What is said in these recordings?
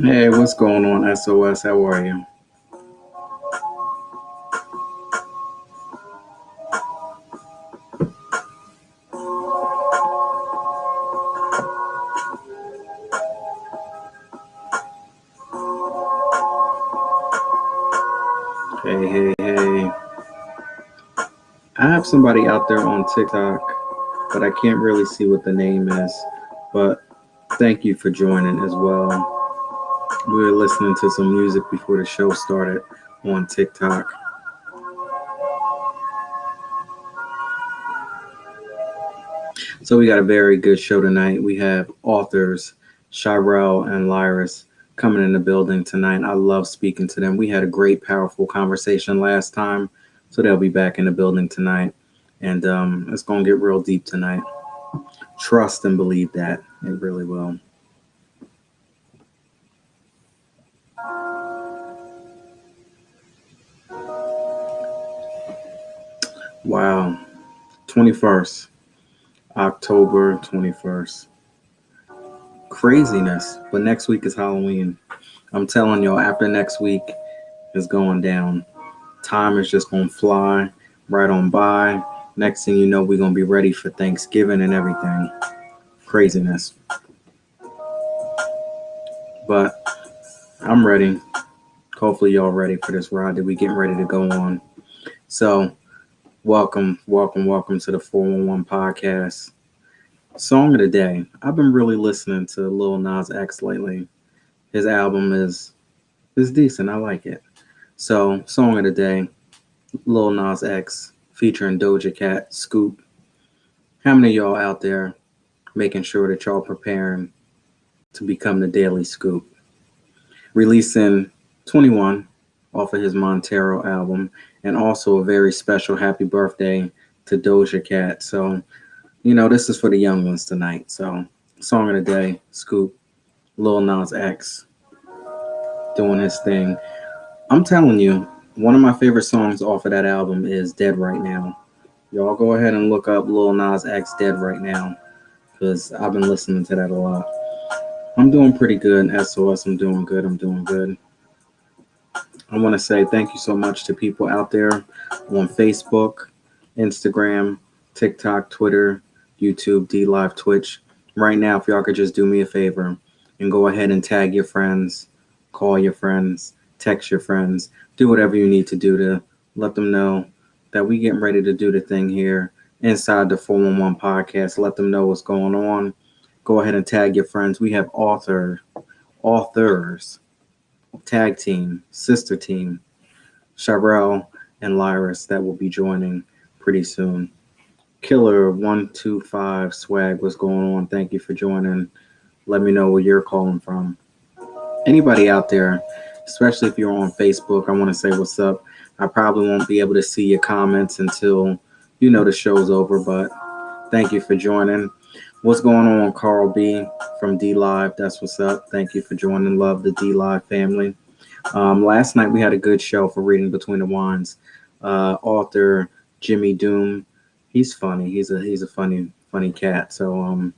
Hey, what's going on, SOS? How are you? Hey, hey, hey. I have somebody out there on TikTok, but I can't really see what the name is. But thank you for joining as well. We were listening to some music before the show started on TikTok. So we got a very good show tonight. We have authors Shirel and Lyris coming in the building tonight. I love speaking to them. We had a great, powerful conversation last time, so they'll be back in the building tonight, and it's gonna get real deep tonight. Trust and believe that it really will. Wow, 21st, October 21st. Craziness. But next week is Halloween. I'm telling y'all, after next week is going down, time is just going to fly right on by. Next thing you know, we're going to be ready for Thanksgiving and everything. Craziness. But I'm ready. Hopefully, y'all ready for this ride that we getting ready to go on. So, welcome, welcome, welcome to the 411 podcast. Song of the day. I've been really listening to Lil Nas X lately. His album is decent. I like it. So, song of the day, Lil Nas X featuring Doja Cat, Scoop. How many of y'all out there making sure that y'all preparing to become the Daily Scoop? Releasing 21 off of his Montero album, and also a very special happy birthday to Doja Cat. So, this is for the young ones tonight. So, song of the day, Scoop, Lil Nas X doing his thing. I'm telling you, one of my favorite songs off of that album is Dead Right Now. Y'all go ahead and look up Lil Nas X Dead Right Now, because I've been listening to that a lot. I'm doing pretty good. SOS, I'm doing good. I'm doing good. I want to say thank you so much to people out there on Facebook, Instagram, TikTok, Twitter, YouTube, D Live, Twitch. Right now, if y'all could just do me a favor and go ahead and tag your friends, call your friends, text your friends, do whatever you need to do to let them know that we getting ready to do the thing here inside the 411 podcast. Let them know what's going on. Go ahead and tag your friends. We have authors, tag team, sister team, Sharel and Lyris that will be joining pretty soon. Killer 125 swag, what's going on? Thank you for joining. Let me know where you're calling from. Anybody out there, especially if you're on Facebook, I want to say what's up. I probably won't be able to see your comments until the show's over, but thank you for joining. What's going on, Carl B from D Live? That's what's up. Thank you for joining. Love the D Live family. Last night we had a good show for Reading Between the Wines. Author Jimmy Doom, he's funny. He's a funny cat. So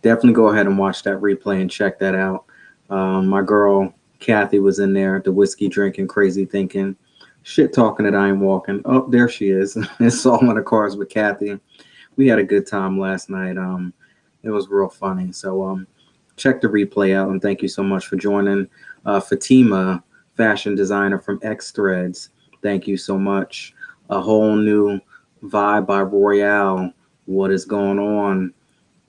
definitely go ahead and watch that replay and check that out. My girl Kathy was in there, the whiskey drinking, crazy thinking, shit talking that I ain't walking. Oh, there she is. It's Song of the Cars with Kathy. We had a good time last night. It was real funny. So check the replay out, and thank you so much for joining. Fatima, fashion designer from X Threads, thank you so much. A whole new vibe by Royale. What is going on?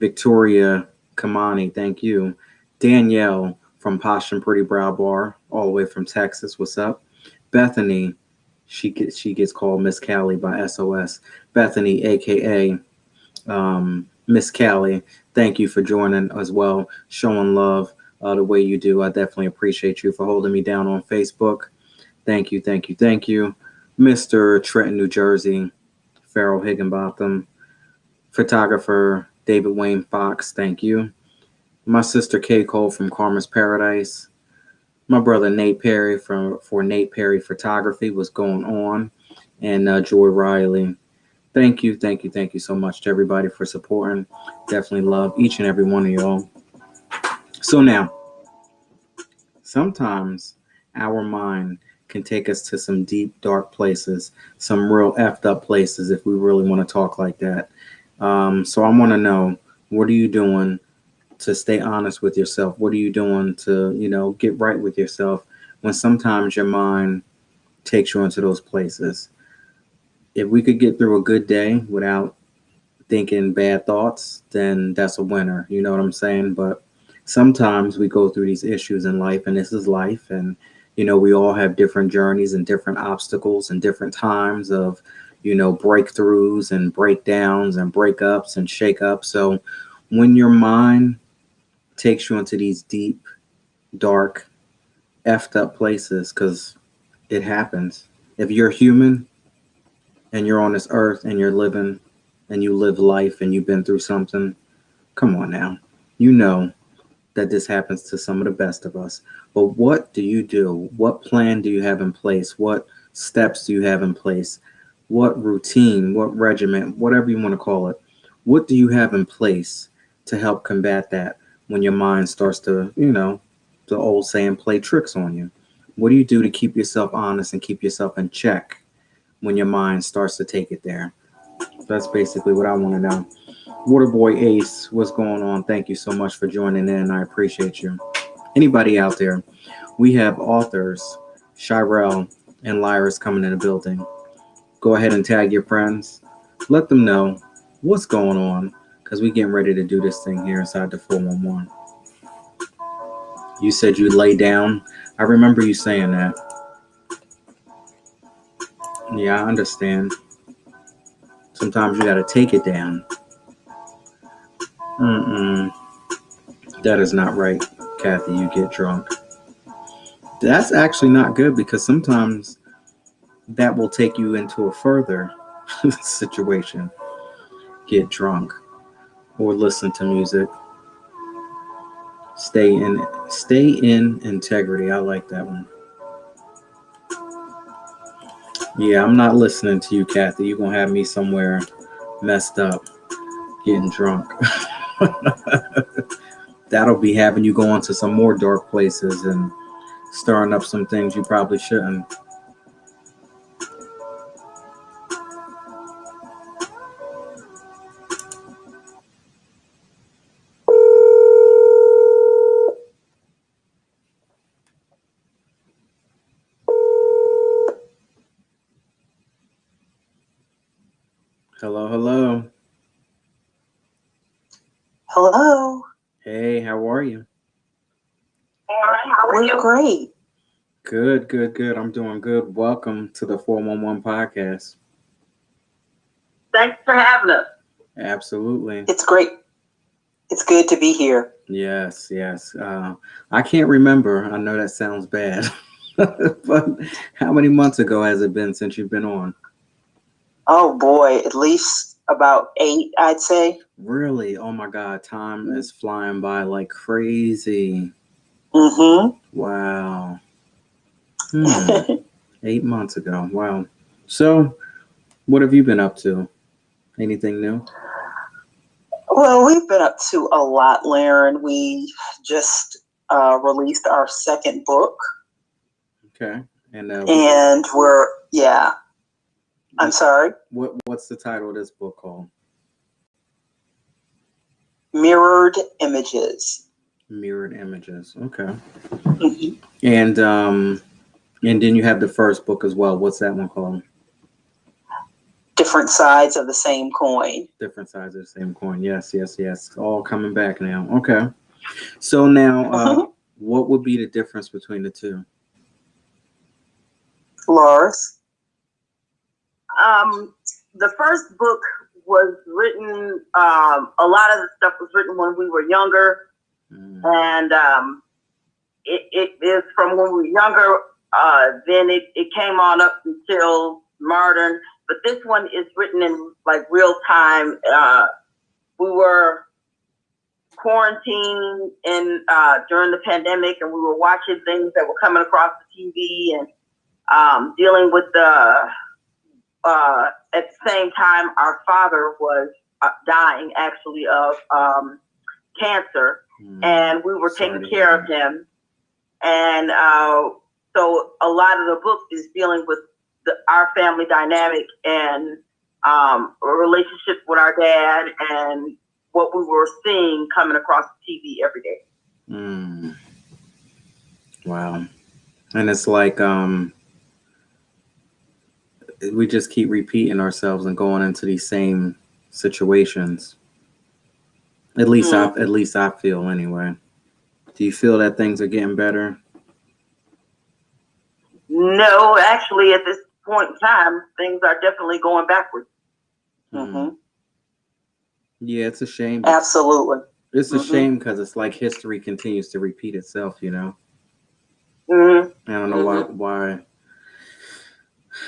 Victoria Kamani, thank you. Danielle from Posh and Pretty Brow Bar, all the way from Texas. What's up? Bethany, she gets called Miss Callie by SOS. Bethany, aka Miss Callie, thank you for joining as well, showing love the way you do. I definitely appreciate you for holding me down on Facebook. Thank you, thank you, thank you. Mr. Trenton, New Jersey, Farrell Higginbotham, photographer David Wayne Fox, thank you. My sister Kay Cole from Karma's Paradise. My brother Nate Perry for Nate Perry Photography, what's going on, and Joy Riley. Thank you, thank you, thank you so much to everybody for supporting. Definitely love each and every one of y'all. So now, sometimes our mind can take us to some deep, dark places, some real effed up places if we really want to talk like that. So I want to know, what are you doing to stay honest with yourself? What are you doing to, get right with yourself when sometimes your mind takes you into those places? If we could get through a good day without thinking bad thoughts, then that's a winner. You know what I'm saying? But sometimes we go through these issues in life, and this is life. And, we all have different journeys and different obstacles and different times of, breakthroughs and breakdowns and breakups and shakeups. So when your mind takes you into these deep, dark, effed up places, because it happens. If you're human and you're on this earth and you're living and you live life and you've been through something, come on now. You know that this happens to some of the best of us. But what do you do? What plan do you have in place? What steps do you have in place? What routine, what regiment, whatever you want to call it, what do you have in place to help combat that when your mind starts to, the old saying, play tricks on you? What do you do to keep yourself honest and keep yourself in check when your mind starts to take it there? That's basically what I want to know. Waterboy Ace, what's going on? Thank you so much for joining in. I appreciate you. Anybody out there? We have authors, Shirel and Lyris coming in the building. Go ahead and tag your friends. Let them know what's going on, because we're getting ready to do this thing here inside the 411. You said you lay down. I remember you saying that. Yeah, I understand. Sometimes you got to take it down. Mm-mm. That is not right, Kathy. You get drunk. That's actually not good, because sometimes that will take you into a further situation. Get drunk or listen to music. Stay in integrity. I like that one. Yeah, I'm not listening to you, Kathy. You're gonna have me somewhere messed up, getting drunk. That'll be having you go into some more dark places and stirring up some things you probably shouldn't. Hello, hello. Hello. Hey, how are you? We're great. Good, good, good. I'm doing good. Welcome to the 411 podcast. Thanks for having us. Absolutely. It's great. It's good to be here. Yes, yes. I can't remember. I know that sounds bad. But how many months ago has it been since you've been on? Oh boy, at least about 8, I'd say. Really? Oh my God, time is flying by like crazy. Mm-hmm. Wow. 8 months ago. Wow. So, what have you been up to? Anything new? Well, we've been up to a lot, Laren. We just released our second book. Okay. And I'm sorry. What's the title of this book called? Mirrored Images. Mirrored Images. Okay. Mm-hmm. And then you have the first book as well. What's that one called? Different Sides of the Same Coin. Different Sides of the Same Coin. Yes, yes, yes. All coming back now. Okay. So now, what would be the difference between the two? Loris. The first book was written, a lot of the stuff was written when we were younger. And it is from when we were younger, then it came on up until modern. But this one is written in like real time. We were quarantined during the pandemic, and we were watching things that were coming across the TV and dealing with at the same time, our father was dying actually of cancer, and we were taking care of him. And so a lot of the book is dealing with our family dynamic and a relationship with our dad and what we were seeing coming across the TV every day. Mm. Wow. And it's like we just keep repeating ourselves and going into these same situations. At least I feel anyway. Do you feel that things are getting better? No, actually, at this point in time, things are definitely going backwards. Mm-hmm. Yeah, it's a shame. Absolutely. It's a shame because it's like history continues to repeat itself, you know. Mm-hmm. I don't know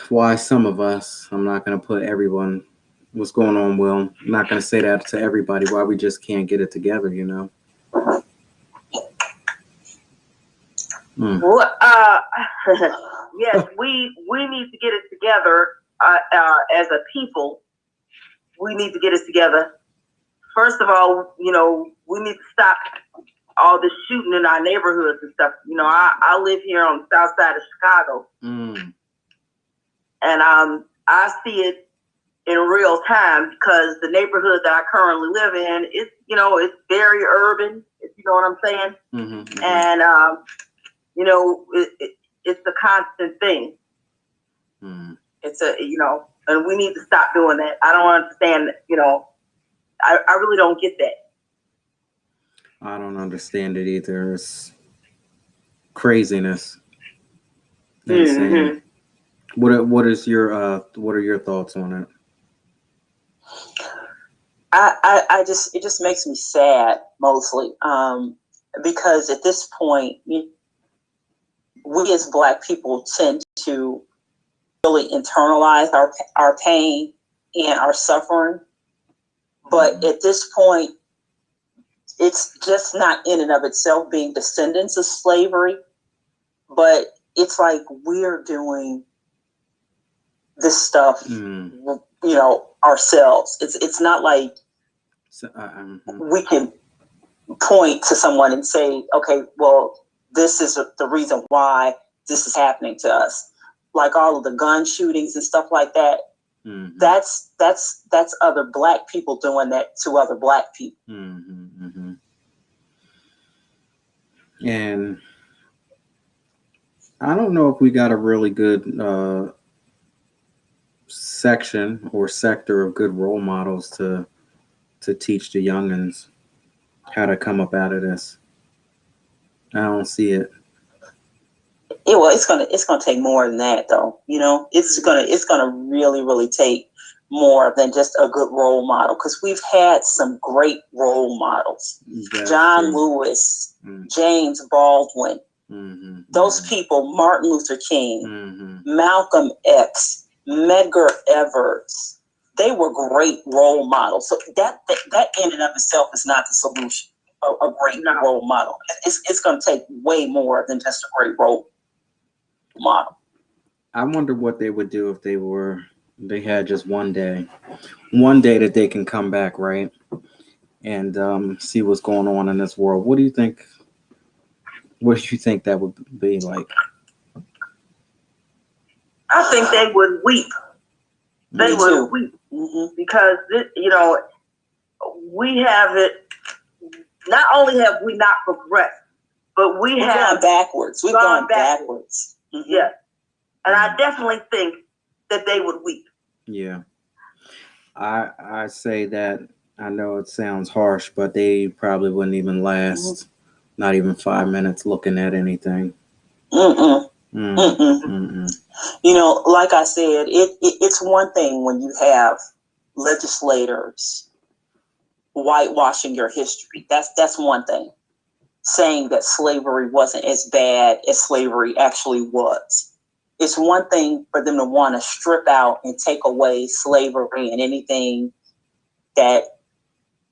why some of us, I'm not going to put everyone, what's going on, Will? I'm not going to say that to everybody, why we just can't get it together, you know? Well, yes, we need to get it together as a people. We need to get it together. First of all, you know, we need to stop all this shooting in our neighborhoods and stuff. You know, I live here on the south side of Chicago. And I see it in real time because the neighborhood that I currently live in, it's very urban, if you know what I'm saying. Mm-hmm. And, it's a constant thing. It's and we need to stop doing that. I don't understand, I really don't get that. I don't understand it either. It's craziness. Insane. What are your thoughts on it? It just makes me sad mostly, because at this point, we as Black people tend to really internalize our pain and our suffering. But at this point, it's just not in and of itself being descendants of slavery, but it's like we're doing this stuff, ourselves. It's not like we can point to someone and say, okay, well, this is the reason why this is happening to us. Like all of the gun shootings and stuff like that. That's other Black people doing that to other Black people. And I don't know if we got a really good section or sector of good role models to teach the youngins how to come up out of this. I don't see it. Yeah, well, it's gonna take more than that, though. You know, it's gonna really take more than just a good role model, because we've had some great role models. That's John true. Lewis, James Baldwin, those people, Martin Luther King, Malcolm X, Medgar Evers, they were great role models. So that in and of itself is not the solution. A great role model. It's going to take way more than just a great role model. I wonder what they would do if they had just one day that they can come back, right, and see what's going on in this world. What do you think? What do you think that would be like? I think they would weep. They would weep because we have it. Not only have we not progressed, but we've gone backwards. We've gone backwards. Yes. And I definitely think that they would weep. Yeah. I say that, I know it sounds harsh, but they probably wouldn't even last not even 5 minutes looking at anything. You know, like I said, it's one thing when you have legislators whitewashing your history. That's one thing. Saying that slavery wasn't as bad as slavery actually was. It's one thing for them to want to strip out and take away slavery and anything that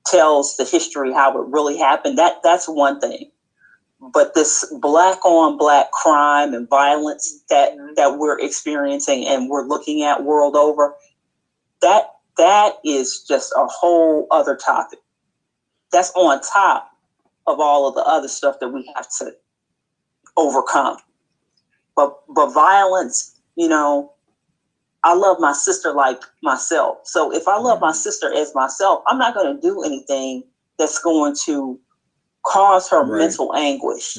tells the history how it really happened. That's one thing. But this Black on Black crime and violence that we're experiencing and we're looking at world over, that is just a whole other topic. That's on top of all of the other stuff that we have to overcome. But violence, you know, I love my sister like myself. So if I love my sister as myself, I'm not going to do anything that's going to cause her mental anguish,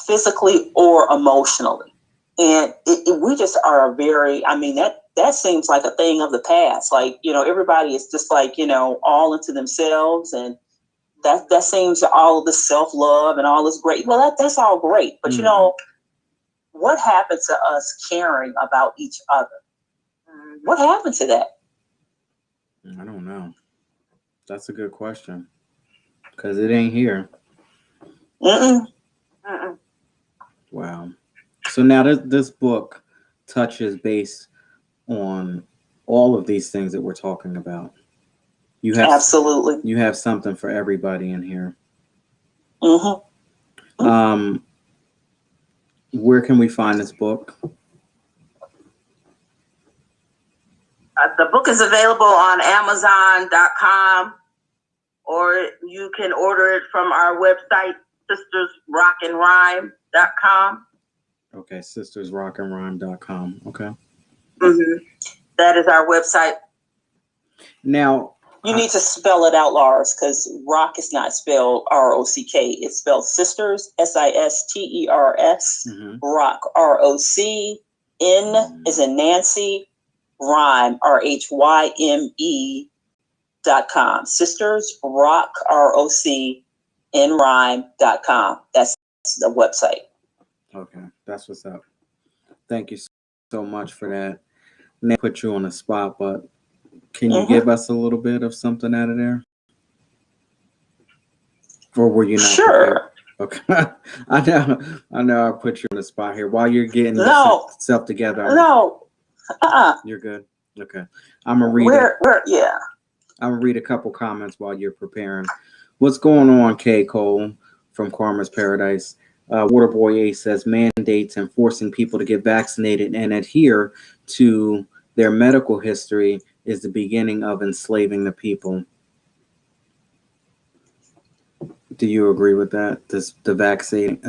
physically or emotionally. And we just are I mean, that seems like a thing of the past. Like, you know, everybody is just like, you know, all into themselves, and that seems all of this self-love and all this great. Well, that's all great. But, you know, what happened to us caring about each other? What happened to that? I don't know. That's a good question. Because it ain't here. Wow. So now this book touches base on all of these things that we're talking about. You have absolutely. You have something for everybody in here. Where can we find this book? The book is available on Amazon.com, or you can order it from our website, sistersrockandrhyme.com. Okay, sistersrockandrhyme.com. Okay. That is our website. Now, you need to spell it out, Lars, because rock is not spelled R-O-C-K. It's spelled sisters, S-I-S-T-E-R-S, rock, R-O-C-N is in Nancy, rhyme, R-H-Y-M-E.com. Sisters, rock, R-O-C-N rhyme.com. That's the website. Okay, that's what's up. Thank you so much for that. And they put you on the spot, but can you give us a little bit of something out of there? Or were you not sure prepared? Okay. I know I put you on the spot here while you're getting yourself together. You're good. Okay. I'm gonna read I'm gonna read a couple comments while you're preparing. What's going on, K. Cole from Karma's Paradise? Waterboy A says mandates and forcing people to get vaccinated and adhere to their medical history is the beginning of enslaving the people. Do you agree with that? The vaccine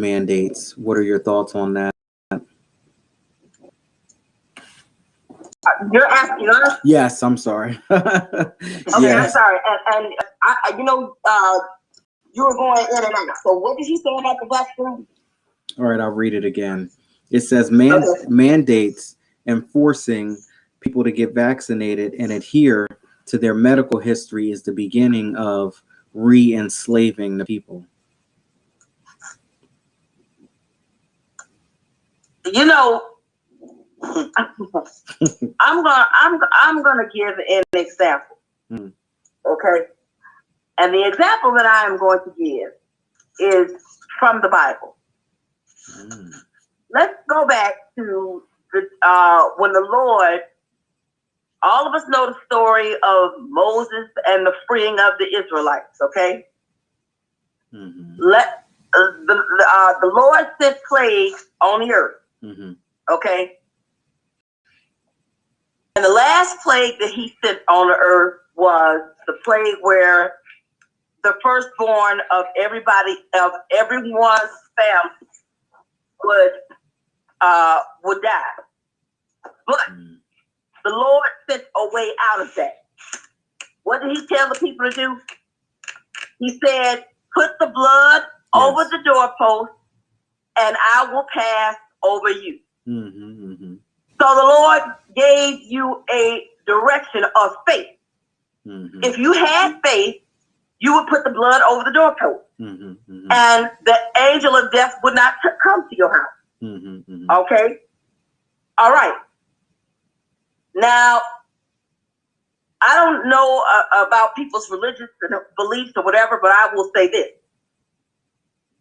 mandates. What are your thoughts on that? You're asking us? Yes, I'm sorry. Okay, yes. I'm sorry. And I you were going in and out. So what did you say about the vaccine? All right, I'll read it again. It says mandates and forcing people to get vaccinated and adhere to their medical history is the beginning of re-enslaving the people. You know, I'm gonna give an example. Okay, and the example that I am going to give is from the Bible. Let's go back to when the Lord. All of us know the story of Moses and the freeing of the Israelites. Okay, the Lord sent plagues on the earth. Okay, and the last plague that He sent on the earth was the plague where the firstborn of everyone's family would die. But the Lord sent a way out of that. What did He tell the people to do? He said, put the blood over the doorpost and I will pass over you. So the Lord gave you a direction of faith. If you had faith, you would put the blood over the doorpost. And the angel of death would not come to your house. Okay? All right. Now, I don't know about people's religious beliefs or whatever, but I will say this.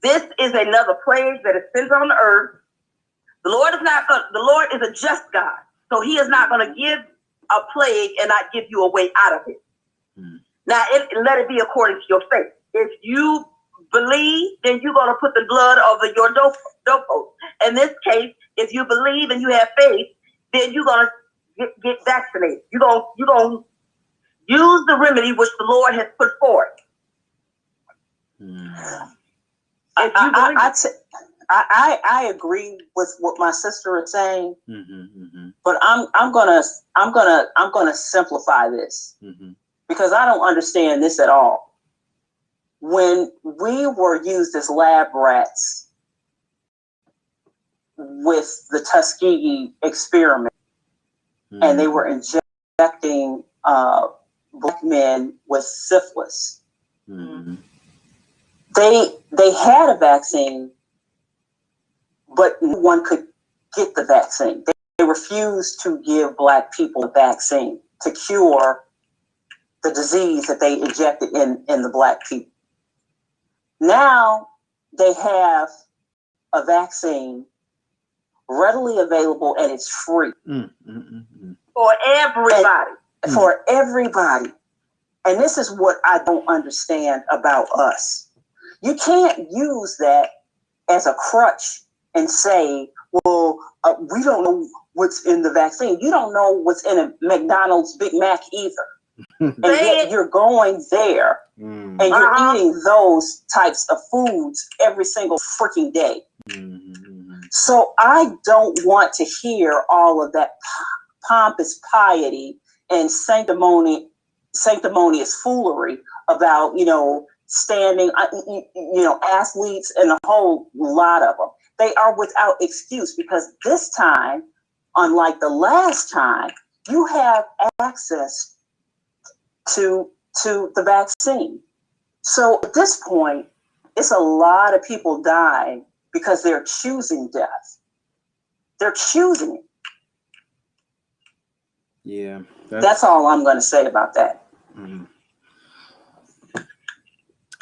This is another plague that is sent on the earth. The Lord is a just God. So He is not going to give a plague and not give you a way out of it. Now, let it be according to your faith. If you believe, then you're going to put the blood over your doorpost. In this case, if you believe and you have faith, then you're going to get vaccinated. You're going to use the remedy which the Lord has put forth. I agree with what my sister is saying, but I'm gonna simplify this because I don't understand this at all. When we were used as lab rats with the Tuskegee experiment, and they were injecting black men with syphilis. They had a vaccine, but no one could get the vaccine. They refused to give black people a vaccine to cure the disease that they injected in the black people. Now they have a vaccine readily available and it's free for everybody. For everybody. And this is what I don't understand about us. You can't use that as a crutch and say, well, we don't know what's in the vaccine. You don't know what's in a McDonald's Big Mac either. And yet you're going there and you're eating those types of foods every single freaking day. So I don't want to hear all of that pompous piety and sanctimonious foolery about, standing, athletes and a whole lot of them. They are without excuse because this time, unlike the last time, you have access to the vaccine. So at this point, it's a lot of people dying because they're choosing death. They're choosing it. Yeah. That's all I'm going to say about that.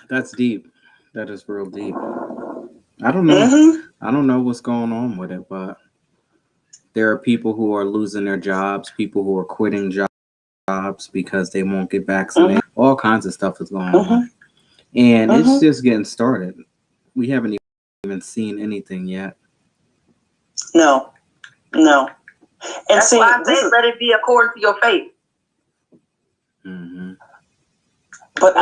That's deep. That is real deep. I don't know. I don't know what's going on with it, but there are people who are losing their jobs, people who are quitting jobs because they won't get vaccinated. All kinds of stuff is going on. And it's just getting started. We haven't even seen anything yet. No. And that's why I say let it be according to your faith. But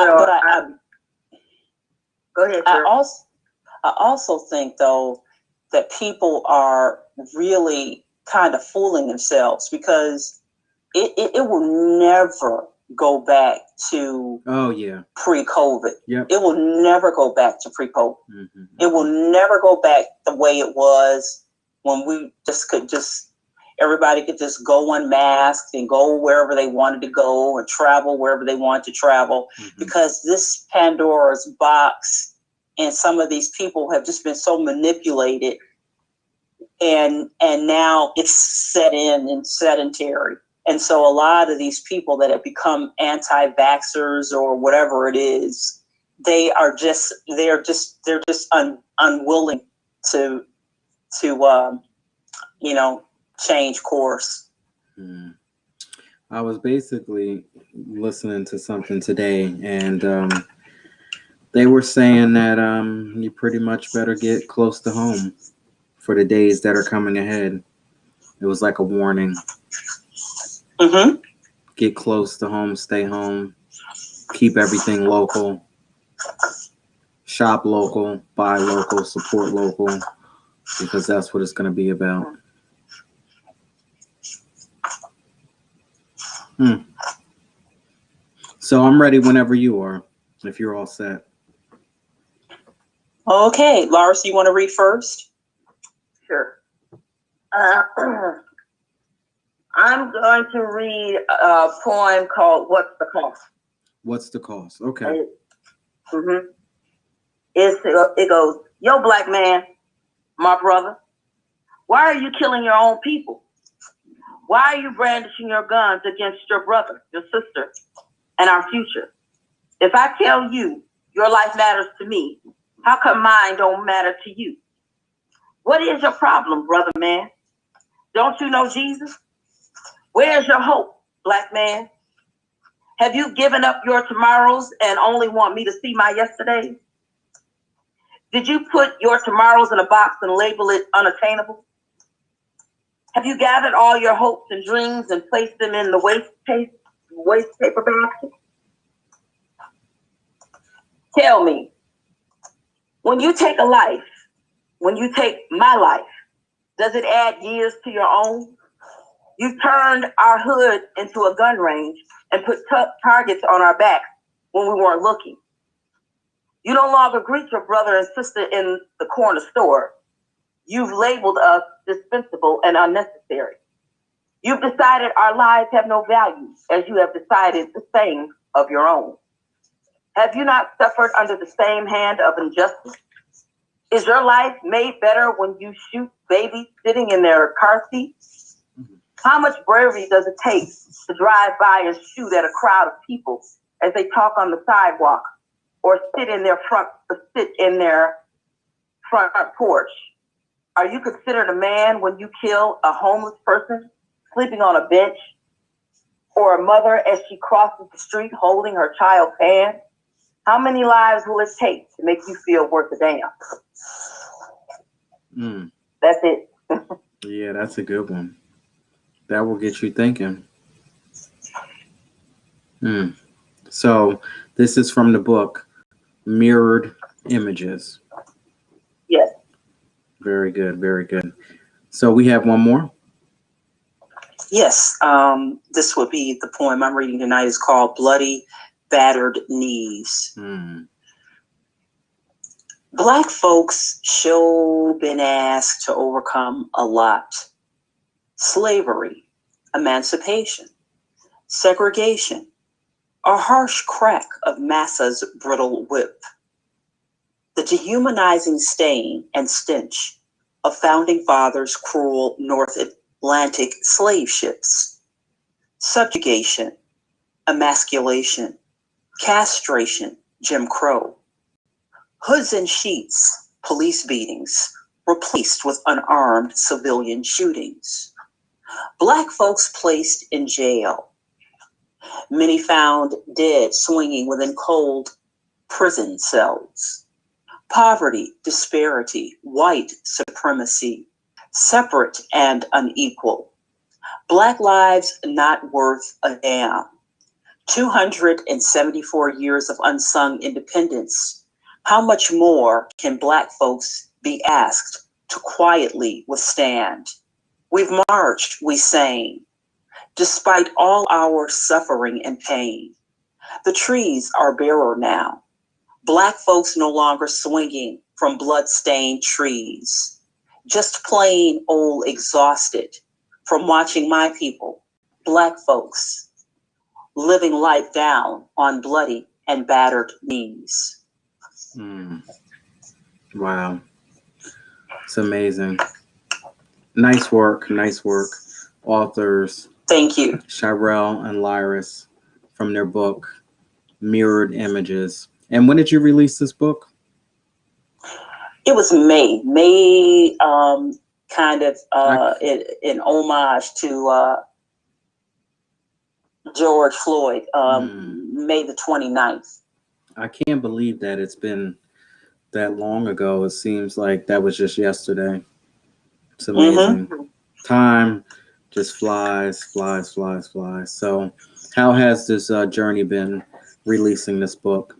go ahead, I also think, though, that people are really kind of fooling themselves because it will never go back to pre-COVID. Yep. It will never go back to pre-COVID. It will never go back the way it was when we everybody could just go unmasked and go wherever they wanted to go and travel wherever they wanted to travel, because this Pandora's box and some of these people have just been so manipulated, and now it's set in and sedentary. And so a lot of these people that have become anti-vaxxers or whatever it is, they're just unwilling to change course. I was basically listening to something today, and they were saying that you pretty much better get close to home for the days that are coming ahead. It was like a warning. Get close to home, stay home, keep everything local, shop local, buy local, support local, because that's what it's going to be about. So I'm ready whenever you are, if you're all set. Okay, Lars, you want to read first? Sure. I'm going to read a poem called "What's the Cost?" What's the cost? Okay. It goes, yo, black man, my brother, why are you killing your own people? Why are you brandishing your guns against your brother, your sister, and our future? If I tell you your life matters to me, how come mine don't matter to you? What is your problem, brother man? Don't you know Jesus? Where's your hope, black man? Have you given up your tomorrows and only want me to see my yesterdays? Did you put your tomorrows in a box and label it unattainable? Have you gathered all your hopes and dreams and placed them in the waste paper basket? Tell me, When you take a life, when you take my life, does it add years to your own? You turned our hood into a gun range and put targets on our backs when we weren't looking. You no longer greet your brother and sister in the corner store. You've labeled us dispensable and unnecessary. You've decided our lives have no value, as you have decided the same of your own. Have you not suffered under the same hand of injustice? Is your life made better when you shoot babies sitting in their car seats? How much bravery does it take to drive by and shoot at a crowd of people as they talk on the sidewalk or sit in their front porch? Are you considered a man when you kill a homeless person sleeping on a bench, or a mother as she crosses the street holding her child's hand? How many lives will it take to make you feel worth a damn? That's it. Yeah, that's a good one. That will get you thinking. So this is from the book Mirrored Images. Yes. Very good, very good. So we have one more. Yes, this would be the poem I'm reading tonight is called Bloody Battered Knees. Black folks sure been asked to overcome a lot. Slavery, emancipation, segregation, a harsh crack of massa's brittle whip, the dehumanizing stain and stench of founding fathers' cruel North Atlantic slave ships, subjugation, emasculation, castration, Jim Crow, hoods and sheets, police beatings, replaced with unarmed civilian shootings, Black folks placed in jail, many found dead swinging within cold prison cells, poverty, disparity, white supremacy, separate and unequal, Black lives not worth a damn, 274 years of unsung independence. How much more can Black folks be asked to quietly withstand? We've marched, we sang, despite all our suffering and pain. The trees are barer now. Black folks no longer swinging from blood-stained trees, just plain old exhausted from watching my people, Black folks, living life down on bloody and battered knees. Wow. It's amazing. Nice work, nice work. Authors Thank you. Shirelle and Lyris from their book Mirrored Images. And when did you release this book? It was May, kind of in homage to George Floyd, May the 29th. I can't believe that it's been that long ago. It seems like that was just yesterday. It's amazing. Time just flies. So how has this journey been releasing this book?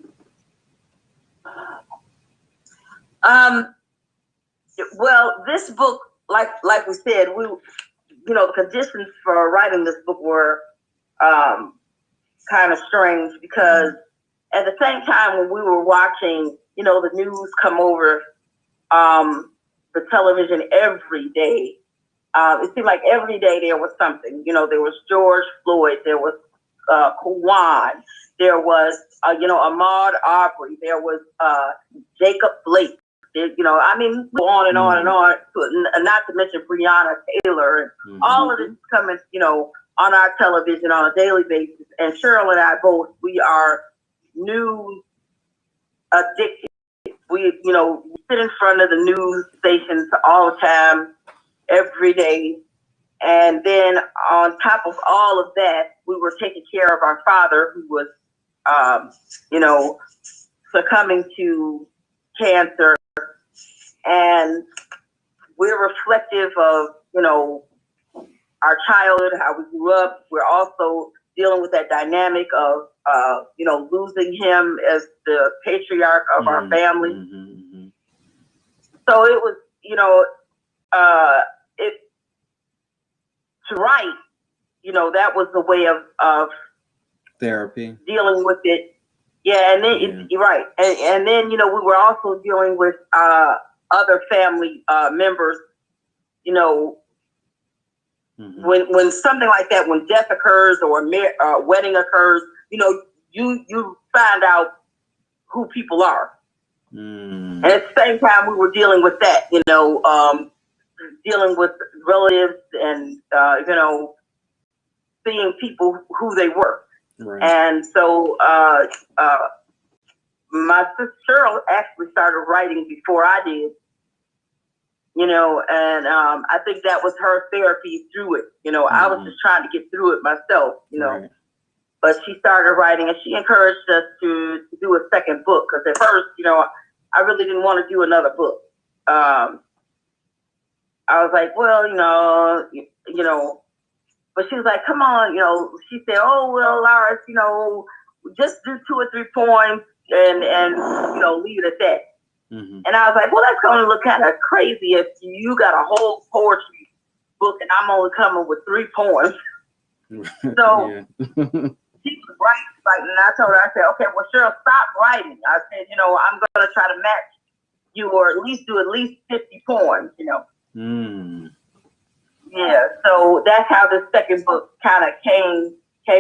Well, this book, like we said, the conditions for writing this book were kind of strange because at the same time when we were watching, the news come over the television every day, it seemed like every day there was something. There was George Floyd, there was Kwan, there was Ahmaud Arbery, there was Jacob Blake. On and on and on, not to mention Breonna Taylor, and all of this coming, on our television on a daily basis. And Cheryl and I both, we are news addicted. We sit in front of the news stations all the time, every day. And then on top of all of that, we were taking care of our father who was, succumbing to cancer. And we're reflective of, our childhood, how we grew up. We're also dealing with that dynamic of, losing him as the patriarch of our family. so it was, it to write, that was the way of therapy, dealing with it. Yeah, and then you're right, and then we were also dealing with other family members. When something like that, when death occurs or a wedding occurs, you find out who people are. And at the same time, we were dealing with that, dealing with relatives and, seeing people who they were. right. And so my sister Cheryl actually started writing before I did, and I think that was her therapy through it. I was just trying to get through it myself, Right. But she started writing, and she encouraged us to do a second book. Because at first, I really didn't want to do another book. I was like, well, but she was like, come on, she said, oh, well, Laura, just do 2 or 3 poems and leave it at that. Mm-hmm. And I was like, well, that's going to look kind of crazy if you got a whole poetry book and I'm only coming with 3 poems. So she was writing, and I told her, I said, okay, well, Cheryl, stop writing. I said, I'm going to try to match you, or at least do at least 50 poems, Yeah, so that's how the second book kind of came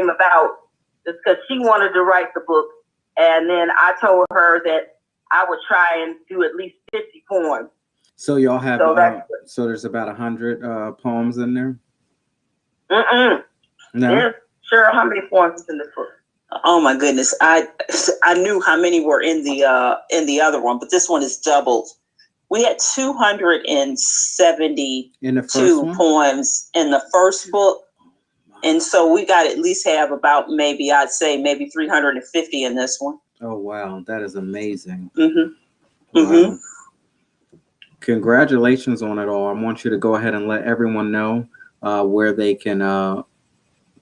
about. Just because she wanted to write the book, and then I told her that I would try and do at least 50 poems. So y'all have so there's about 100 poems in there. No. Yeah, sure. How many poems is in this book? Oh my goodness, I knew how many were in the other one, but this one is doubled. We had 272 poems in the first book. And so we got at least have about maybe 350 in this one. Oh, wow. That is amazing. Mm-hmm. Wow. Mm-hmm. Congratulations on it all. I want you to go ahead and let everyone know where they can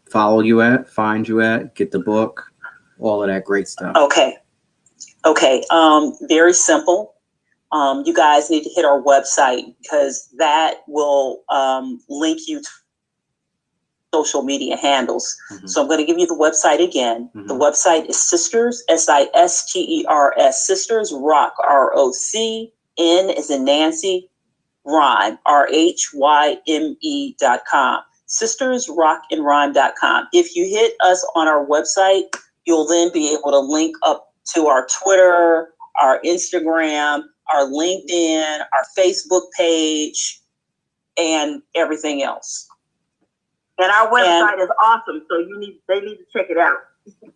follow you at, find you at, get the book, all of that great stuff. Okay. Very simple. You guys need to hit our website, because that will link you to social media handles. Mm-hmm. So I'm going to give you the website again. Mm-hmm. The website is Sisters, SISTERS, Sisters Rock, ROCN as in Nancy, Rhyme, RHYME.com. SistersRockandRhyme.com. If you hit us on our website, you'll then be able to link up to our Twitter, our Instagram, our LinkedIn, our Facebook page, and everything else. And our website is awesome, so they need to check it out.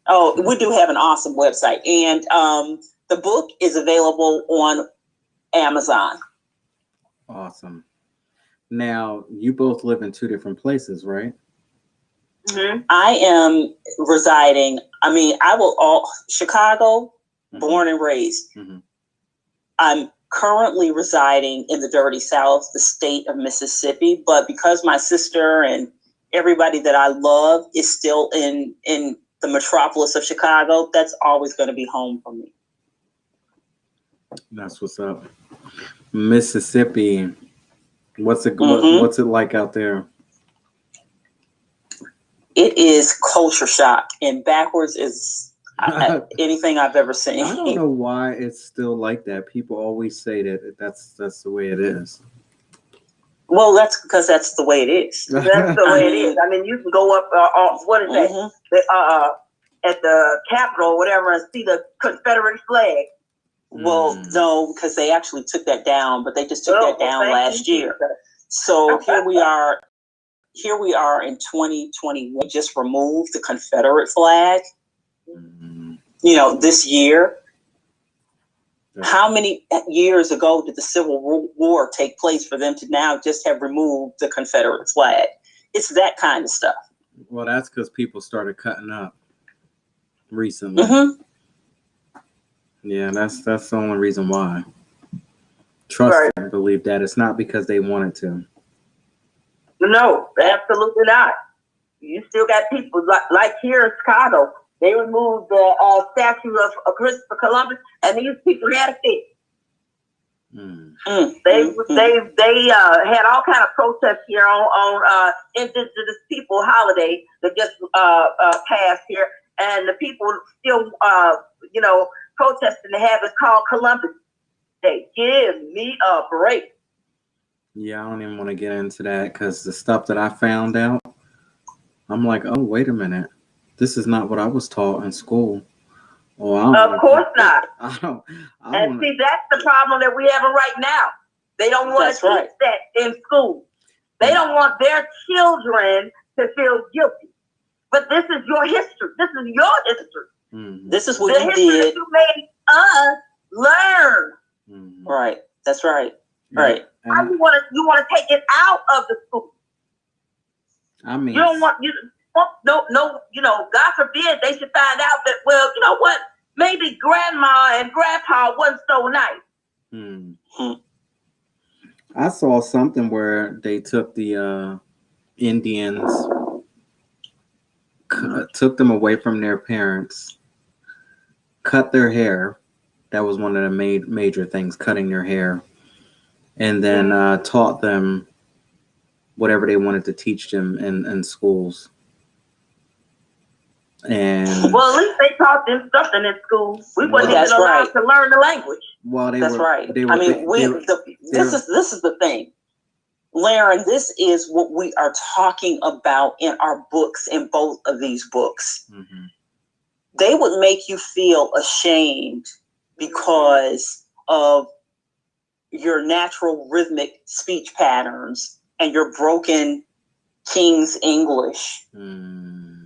Oh, we do have an awesome website, and the book is available on Amazon. Awesome. Now, you both live in 2 different places, right? Mm-hmm. I am residing. Chicago, mm-hmm. born and raised. Mm-hmm. I'm currently residing in the Dirty South, the state of Mississippi, but because my sister and everybody that I love is still in the metropolis of Chicago, that's always going to be home for me. That's what's up. Mississippi. What's it like out there? It is culture shock, and backwards is anything I've ever seen. I don't know why it's still like that. People always say that that's the way it is. Well, that's because that's the way it is. That's the way it is. I mean, you can go up, what is mm-hmm. that? At the Capitol or whatever, and see the Confederate flag. Well, no, because they actually took that down, but they just took that down last year. So here we are in 2021. We just removed the Confederate flag, this year. How many years ago did the Civil War take place for them to now just have removed the Confederate flag? It's that kind of stuff. Well, that's because people started cutting up recently. Mm-hmm. Yeah, that's the only reason why. Trust right. me, I believe that. It's not because they wanted to. No, absolutely not. You still got people like here in Chicago. They removed the statue of Christopher Columbus, and these people had a fit. Mm. They had all kind of protests here on Indigenous People holiday that just passed here, and the people still protesting to have it called Columbus Day. Give me a break. Yeah, I don't even want to get into that because the stuff that I found out, I'm like, oh, wait a minute, this is not what I was taught in school. Oh, Of course not. I don't. And see, that's the problem that we have right now. They don't want to teach that in school. They don't want their children to feel guilty. But this is your history. This is your history. Mm-hmm. This is what the you history did. That you made us learn. Mm-hmm. Right. That's right. Right. How you want to take it out of the school? I mean, you don't want no. God forbid they should find out that, well, you know what? Maybe grandma and grandpa wasn't so nice. Hmm. I saw something where they took the Indians, took them away from their parents, cut their hair. That was one of the major things, cutting their hair, and then taught them whatever they wanted to teach them in schools. And well, at least they taught them something in school. We wasn't even allowed to learn the language. Well, that's right. They were, I mean, this is the thing, Laren. This is what we are talking about in our books, in both of these books. Mm-hmm. They would make you feel ashamed because of your natural rhythmic speech patterns and your broken King's English.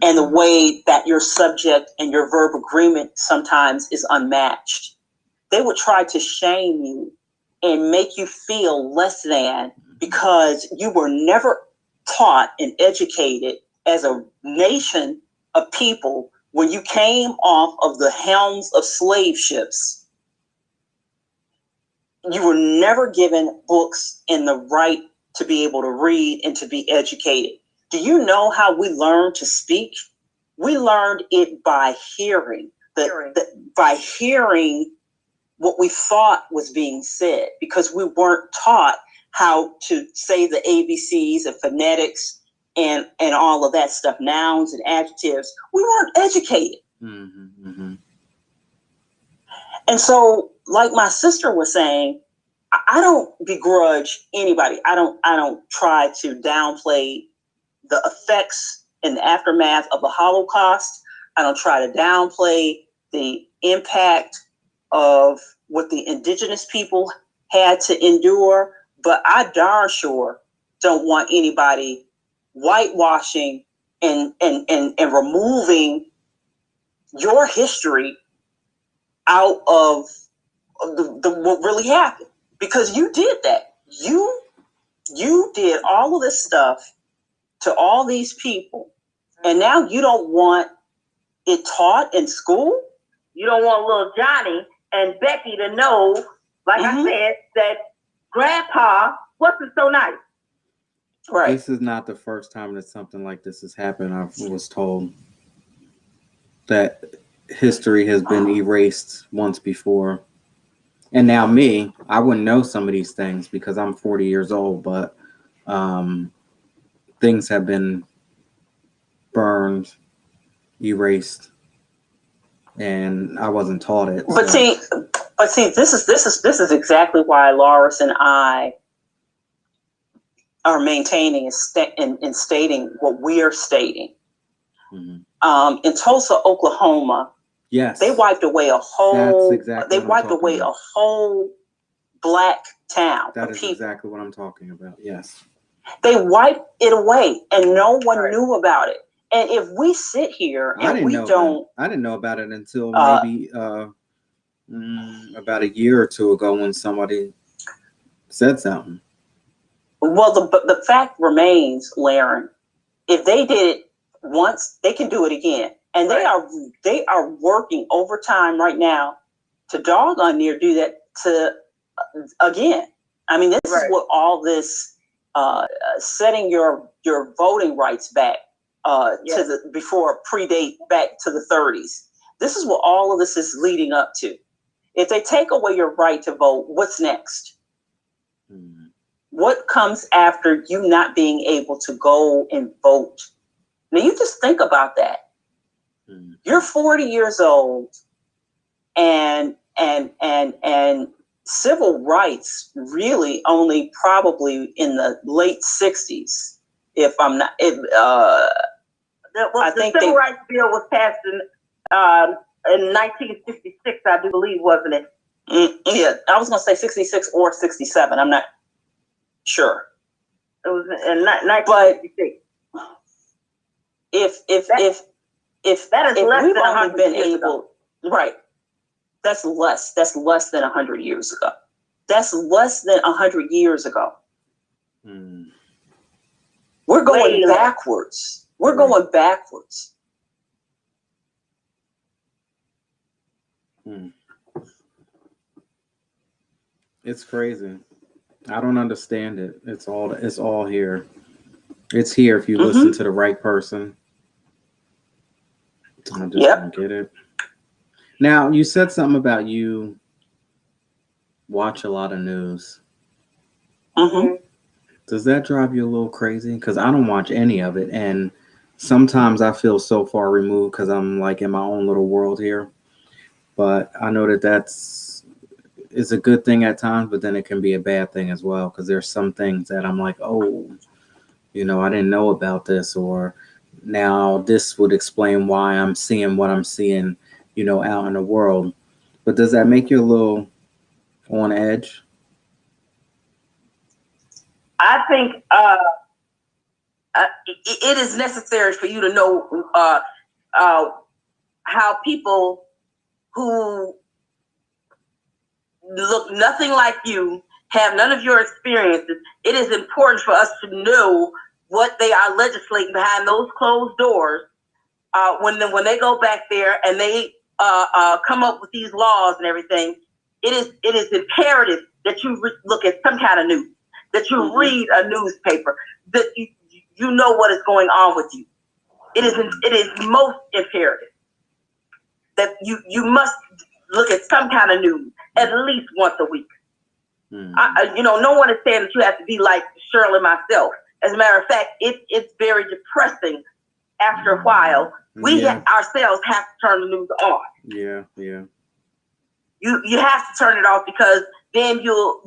And the way that your subject and your verb agreement sometimes is unmatched. They would try to shame you and make you feel less than because you were never taught and educated as a nation of people when you came off of the helms of slave ships. You were never given books and the right to be able to read and to be educated. Do you know how we learned to speak? We learned it by hearing, by hearing what we thought was being said, because we weren't taught how to say the ABCs and phonetics and all of that stuff, nouns and adjectives. We weren't educated. Mm-hmm, mm-hmm. And so, like my sister was saying, I don't begrudge anybody. I don't try to downplay the effects and the aftermath of the Holocaust. I don't try to downplay the impact of what the indigenous people had to endure, but I darn sure don't want anybody whitewashing and removing your history out of what really happened, because you did that. You did all of this stuff to all these people, and now you don't want it taught in school? You don't want little Johnny and Becky to know, like I said, that grandpa wasn't so nice. Right. This is not the first time that something like this has happened. I was told that history has been erased once before. And now I wouldn't know some of these things because I'm 40 years old, but things have been burned, erased, and I wasn't taught it. But see, this is exactly why Loris and I are maintaining and stating what we are stating. Mm-hmm. In Tulsa, Oklahoma, yes, they wiped away a whole. That's exactly they wiped away a whole black town. That is exactly what I'm talking about. Yes, they wiped it away, and no one knew about it. And if we sit here and we don't, I didn't know about it until maybe about a year or two ago when somebody said something. Well, the fact remains, Laren, if they did it once, they can do it again. And they are working overtime right now to doggone near do that to again. I mean, this is what all this setting your voting rights back to the before predate back to the 30s. This is what all of this is leading up to. If they take away your right to vote, what's next? What comes after you not being able to go and vote? Now you just think about that. You're 40 years old, and civil rights really only probably in the late 60s, if I'm not. The Civil Rights Bill was passed in 1966, I do believe, wasn't it? Yeah, I was going to say 66 or 67. I'm not sure. It was in 1966. If that is less than 100 years ago. Right. That's less than 100 years ago. That's less than 100 years ago. We're going backwards. We're going backwards. It's crazy. I don't understand it. It's all here. It's here if you listen to the right person. I just don't get it. Now, you said something about you watch a lot of news. Does that drive you a little crazy? Because I don't watch any of it, and sometimes I feel so far removed because I'm like in my own little world here. But I know that's a good thing at times, but then it can be a bad thing as well, because there's some things that I'm like, oh, I didn't know about this, or now this would explain why I'm seeing what I'm seeing, out in the world. But does that make you a little on edge? I think it is necessary for you to know how people who look nothing like you, have none of your experiences. It is important for us to know what they are legislating behind those closed doors when they go back there and they come up with these laws and everything. It is imperative that you look at some kind of news, that you read a newspaper, that you know what is going on with you. It is most imperative that you must look at some kind of news at least once a week. No one is saying that you have to be like Shirley myself. As a matter of fact, it's very depressing after a while. We ourselves have to turn the news on. Yeah. You have to turn it off, because then it'll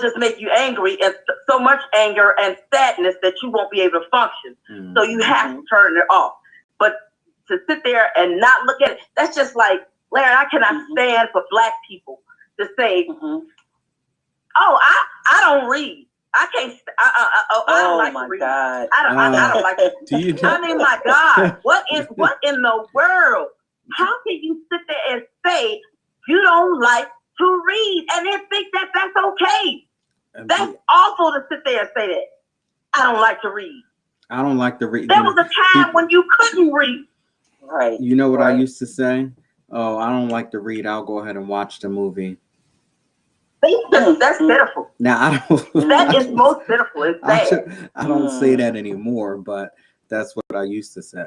just make you angry, and so much anger and sadness that you won't be able to function. So you have to turn it off. But to sit there and not look at it, that's just like, Larry, I cannot stand for Black people to say, oh, I don't read. I can't. I don't like to read. God. I don't like to read. I mean, my God, what in the world? How can you sit there and say you don't like to read and then think that that's okay? That's awful to sit there and say that. I don't like to read. I don't like to read. There was a time when you couldn't read. Right. You know what I used to say? Oh, I don't like to read. I'll go ahead and watch the movie. That's pitiful. Now I don't. That is most pitiful. It's sad. I don't say that anymore, but that's what I used to say.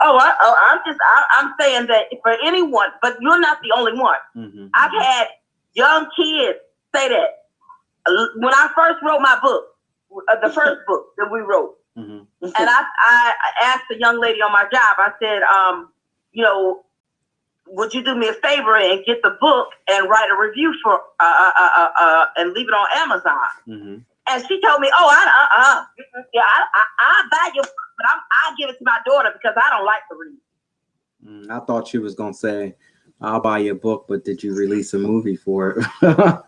I'm saying that for anyone, but you're not the only one. I've had young kids say that. When I first wrote my book, the first book that we wrote, and I asked a young lady on my job, I said, would you do me a favor and get the book and write a review for and leave it on Amazon? And she told me, I'll buy your book, but I'll give it to my daughter because I don't like to read. I thought she was gonna say, I'll buy your book, but did you release a movie for it? No.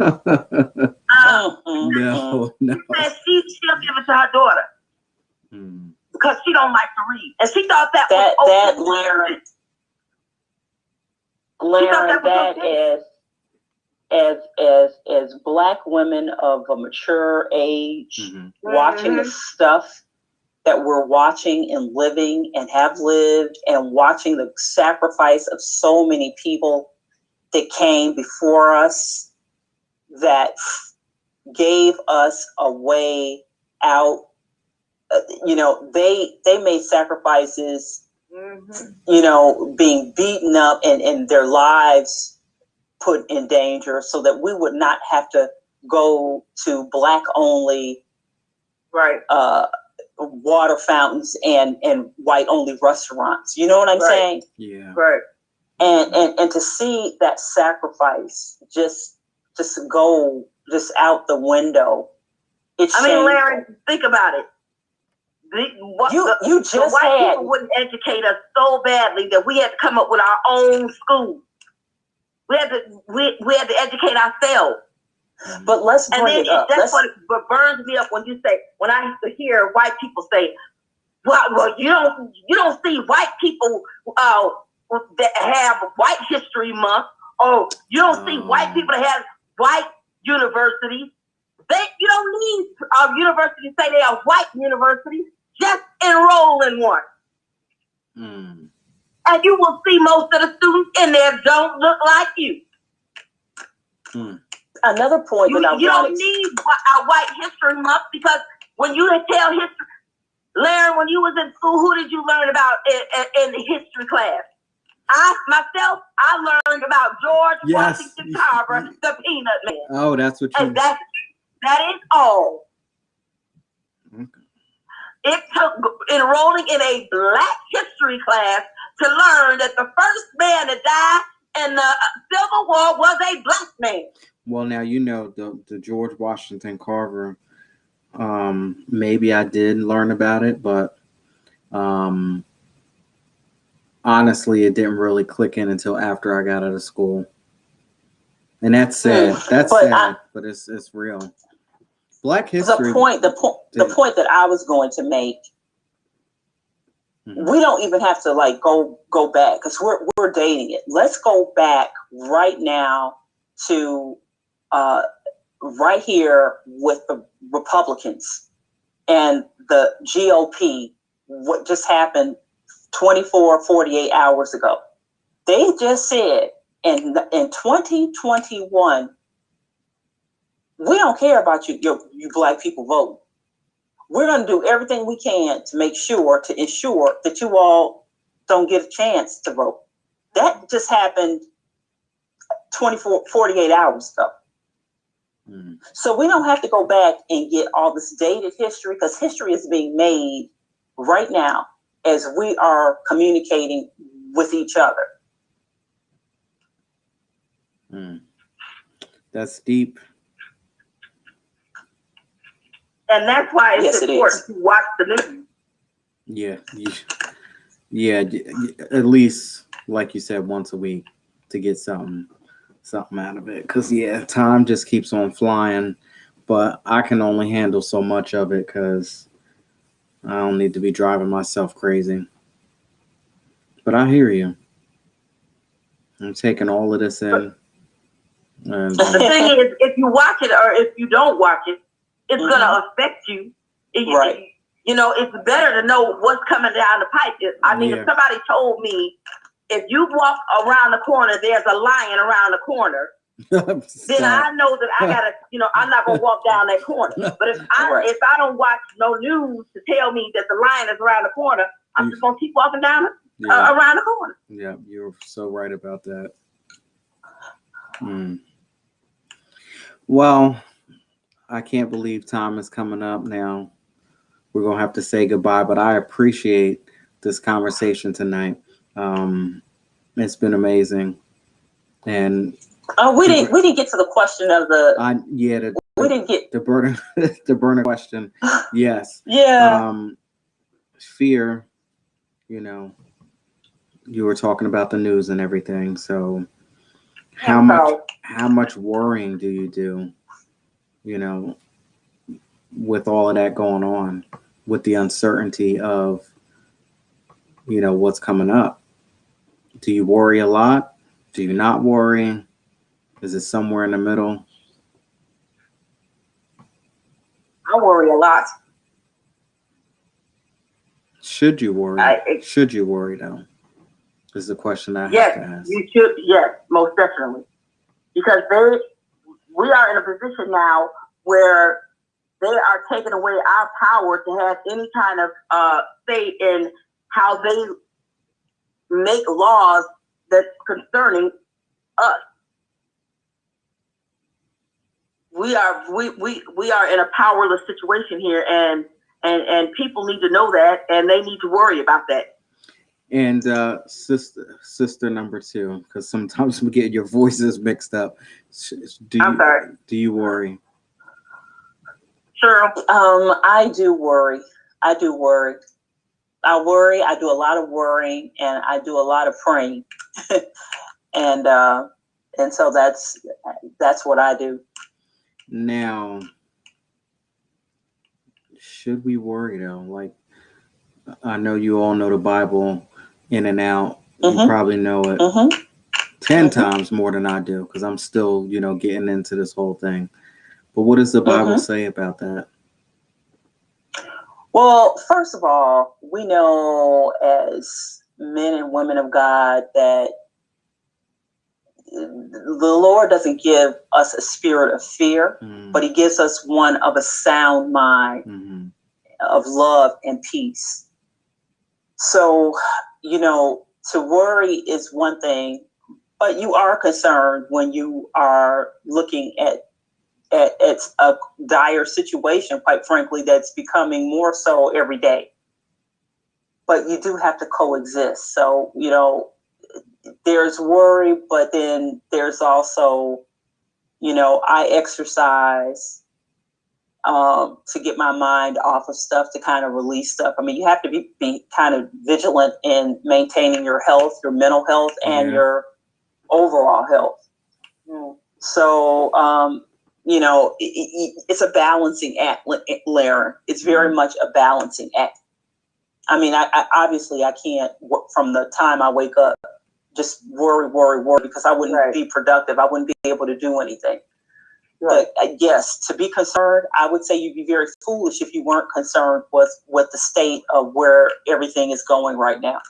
She said she'll give it to her daughter because she don't like to read, and she thought that was Larry, as Black women of a mature age, watching the stuff that we're watching and living and have lived, and watching the sacrifice of so many people that came before us, that gave us a way out. They made sacrifices, being beaten up and their lives put in danger so that we would not have to go to black only Right. water fountains and white only restaurants. You know what I'm Right. saying? Yeah. Right. And to see that sacrifice just go just out the window. It's I mean, shameful. Larry, think about it. You just the white had people wouldn't educate us so badly that we had to come up with our own school. We had to educate ourselves. But let's And bring then it up. that's what burns me up when I used to hear white people say, well, you don't see white people that have White History Month, or you don't see white people that have white universities. You don't need universities to say they are white universities. Just enroll in one. And you will see most of the students in there don't look like you. Another point you don't need a White History Month, because when you tell history, Larry, when you was in school, who did you learn about in the history class? I learned about George Washington Carver, the Peanut Man. Oh, that's what you. And that is all. Okay. It took enrolling in a black history class to learn that the first man to die in the Civil War was a black man. Well, now you know the George Washington Carver. Maybe I did learn about it, but honestly, it didn't really click in until after I got out of school. And that's sad. That's sad, but it's real. Black history. The point that I was going to make. We don't even have to like go back, because we're dating it. Let's go back right now to right here with the Republicans and the GOP. What just happened 24, 48 hours ago? They just said in 2021, we don't care about you black people voting. We're going to do everything we can to ensure that you all don't get a chance to vote. That just happened 48 hours ago. So we don't have to go back and get all this dated history, because history is being made right now as we are communicating with each other. That's deep. And that's why it's important to watch the news. Yeah. At least, like you said, once a week to get something out of it. Because time just keeps on flying, but I can only handle so much of it because I don't need to be driving myself crazy. But I hear you. I'm taking all of this in. And the thing is, if you watch it or if you don't watch it, it's going to affect you. Right. You know, it's better to know what's coming down the pipe. I mean, if somebody told me, if you walk around the corner, there's a lion around the corner, then I know that I gotta, I'm not gonna walk down that corner. But if I don't watch no news to tell me that the lion is around the corner, I'm just gonna keep walking down around the corner. Yeah, you're so right about that. Well, I can't believe time is coming up now. We're gonna have to say goodbye, but I appreciate this conversation tonight. It's been amazing, and we didn't get to the question of we didn't get the burner question. Yes. Yeah. Fear. You were talking about the news and everything. So, how much worrying do you do? With all of that going on, with the uncertainty of what's coming up. Do you worry a lot? Do you not worry? Is it somewhere in the middle? I worry a lot. Should you worry? Should you worry though? Is the question I have to ask. You should. Yes, most definitely, because we are in a position now where they are taking away our power to have any kind of say in how they make laws that's concerning us. we are in a powerless situation here, and people need to know that, and they need to worry about that. And sister number two, because sometimes we get your voices mixed up. I'm sorry. Do you worry? Sure. I do worry. I do worry. I worry. I do a lot of worrying, and I do a lot of praying, and so that's what I do. Now, should we worry though? Like, I know you all know the Bible in and out. You probably know it 10 times more than I do, because I'm still, getting into this whole thing. But what does the Bible say about that? Well, first of all, we know as men and women of God that the Lord doesn't give us a spirit of fear, but he gives us one of a sound mind, of love and peace. So, to worry is one thing, but you are concerned when you are looking at a dire situation, quite frankly, that's becoming more so every day. But you do have to coexist. So, there's worry, but then there's also, I exercise to get my mind off of stuff, to kind of release stuff. I mean, you have to be kind of vigilant in maintaining your health, your mental health, and your overall health. So, it's a balancing act, Laren. It's very much a balancing act. I mean, I obviously I can't, from the time I wake up, just worry, because I wouldn't be productive. I wouldn't be able to do anything. But yes, to be concerned, I would say you'd be very foolish if you weren't concerned with the state of where everything is going right now.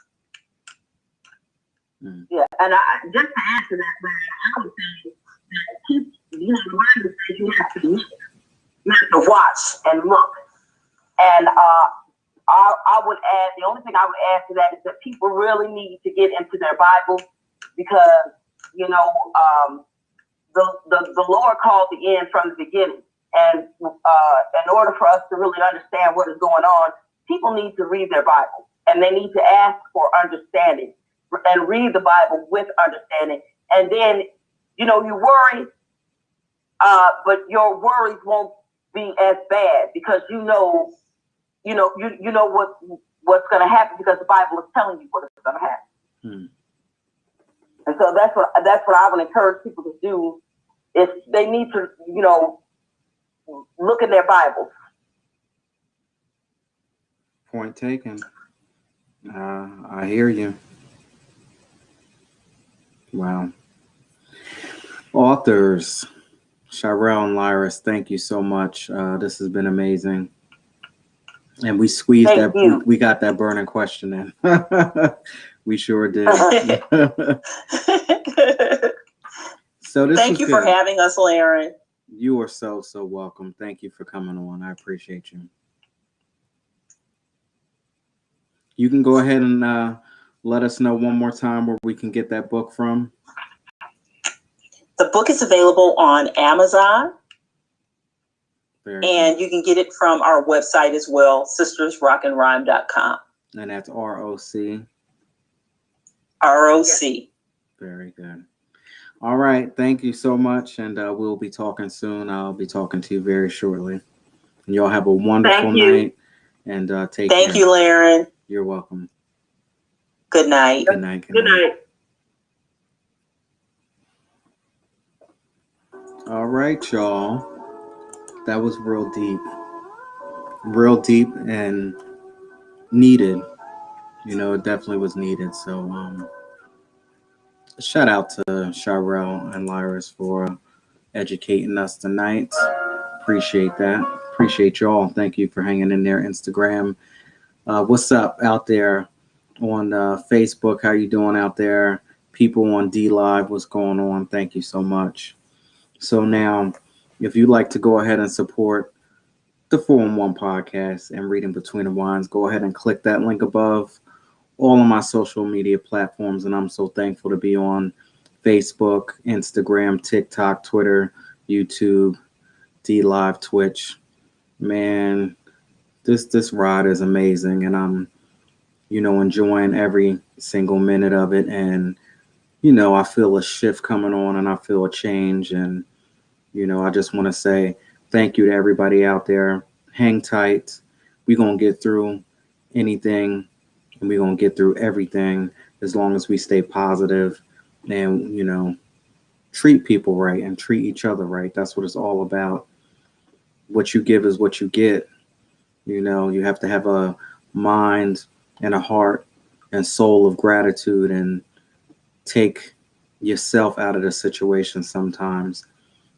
Yeah, and just to add to that, I would say that the Bible says you have to look, you have to watch and look. And I would add, the only thing I would add to that is that people really need to get into their Bible, because the Lord called the end from the beginning, and in order for us to really understand what is going on, people need to read their Bible, and they need to ask for understanding and read the Bible with understanding. And then you worry, but your worries won't be as bad, because you know what's going to happen, because the Bible is telling you what is going to happen. And so that's what I would encourage people to do, is they need to look in their Bibles. Point taken. I hear you. Wow. Authors, Shirelle and Lyris, thank you so much. This has been amazing. And we squeezed we got that burning question in. We sure did. So thank you for having us, Laren. You are so welcome. Thank you for coming on. I appreciate you. You can go ahead and let us know one more time where we can get that book from. The book is available on Amazon. And you can get it from our website as well, sistersrockandrhyme.com. And that's ROC. ROC. Very good. All right. Thank you so much. And we'll be talking soon. I'll be talking to you very shortly. And y'all have a wonderful night. And take care. Thank you, Laren. You're welcome. Good night. Good night. Good night. All right, y'all. That was real deep and needed. It definitely was needed. So shout out to Shirelle and Lyris for educating us tonight. Appreciate that. Appreciate y'all. Thank you for hanging in there. Instagram. What's up out there on Facebook? How you doing out there? People on D Live, what's going on? Thank you so much. So now, if you'd like to go ahead and support the 4-in-1 podcast and Reading Between the Wines, go ahead and click that link above. All of my social media platforms, and I'm so thankful to be on Facebook, Instagram, TikTok, Twitter, YouTube, EST Live Twitch. Man, this ride is amazing, and I'm enjoying every single minute of it. And I feel a shift coming on, and I feel a change. And I just want to say thank you to everybody out there. Hang tight. We're gonna get through anything, and we're gonna get through everything as long as we stay positive and treat people right and treat each other right. That's what it's all about. What you give is what you get. You have to have a mind and a heart and soul of gratitude and take yourself out of the situation sometimes.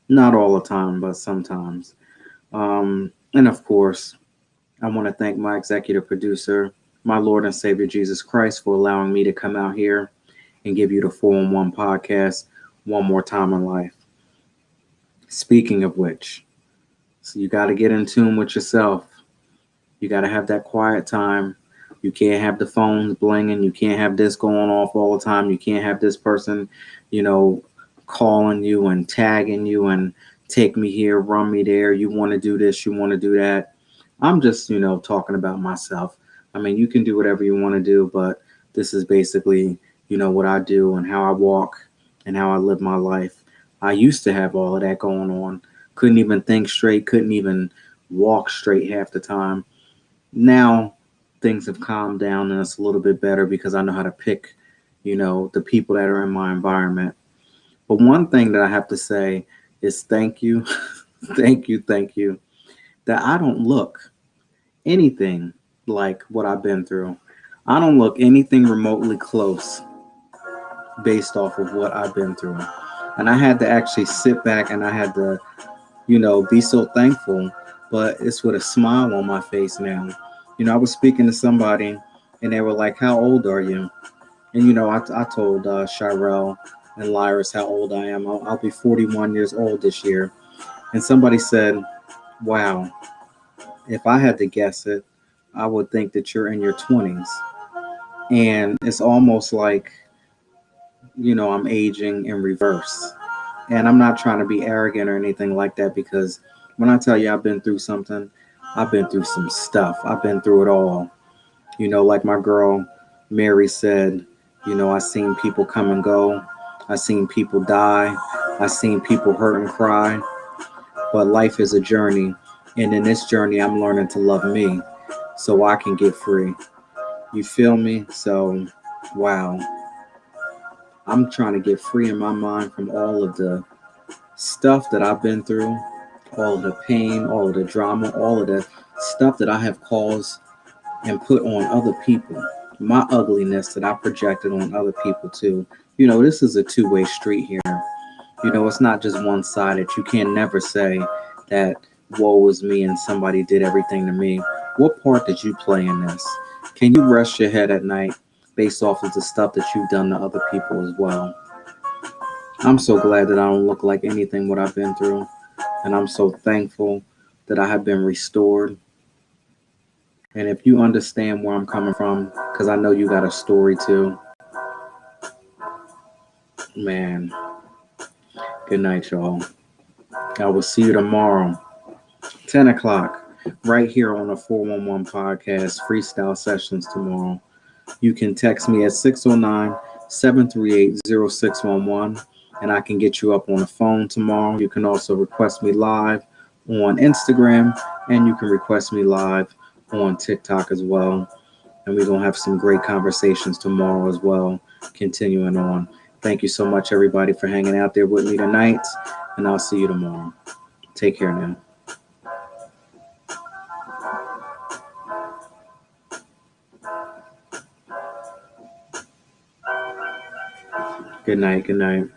Not all the time, but sometimes. And of course, I want to thank my executive producer, my Lord and Savior Jesus Christ, for allowing me to come out here and give you the 4-in-1 podcast one more time in life. Speaking of which, so you got to get in tune with yourself. You got to have that quiet time. You can't have the phones blinging. You can't have this going off all the time. You can't have this person, calling you and tagging you and take me here, run me there. You want to do this, you want to do that. I'm just, talking about myself. I mean, you can do whatever you want to do, but this is basically, what I do and how I walk and how I live my life. I used to have all of that going on. Couldn't even think straight, couldn't even walk straight half the time. Now things have calmed down and it's a little bit better because I know how to pick, the people that are in my environment. But one thing that I have to say is thank you, thank you, that I don't look anything like what I've been through. I don't look anything remotely close based off of what I've been through. And I had to actually sit back and I had to, be so thankful, but it's with a smile on my face now. I was speaking to somebody and they were like, "How old are you?" And, I told Shirelle and Lyris how old I am. I'll be 41 years old this year. And somebody said, "Wow, if I had to guess it, I would think that you're in your 20s." And it's almost like, I'm aging in reverse. And I'm not trying to be arrogant or anything like that because when I tell you I've been through something, I've been through some stuff. I've been through it all. Like my girl Mary said, I seen people come and go. I seen people die. I seen people hurt and cry. But life is a journey. And in this journey, I'm learning to love me so I can get free. You feel me? So, wow. I'm trying to get free in my mind from all of the stuff that I've been through, all of the pain, all of the drama, all of the stuff that I have caused and put on other people. My ugliness that I projected on other people too. This is a two-way street here. It's not just one-sided. You can never say that woe is me and somebody did everything to me. What part did you play in this? Can you rest your head at night based off of the stuff that you've done to other people as well? I'm so glad that I don't look like anything what I've been through. And I'm so thankful that I have been restored. And if you understand where I'm coming from, because I know you got a story too, man, good night, y'all. I will see you tomorrow, 10 o'clock, right here on the 411 podcast, freestyle sessions tomorrow. You can text me at 609-738-0611, and I can get you up on the phone tomorrow. You can also request me live on Instagram, and you can request me live on TikTok as well. And we're going to have some great conversations tomorrow as well, continuing on. Thank you so much, everybody, for hanging out there with me tonight, and I'll see you tomorrow. Take care now. Good night. Good night.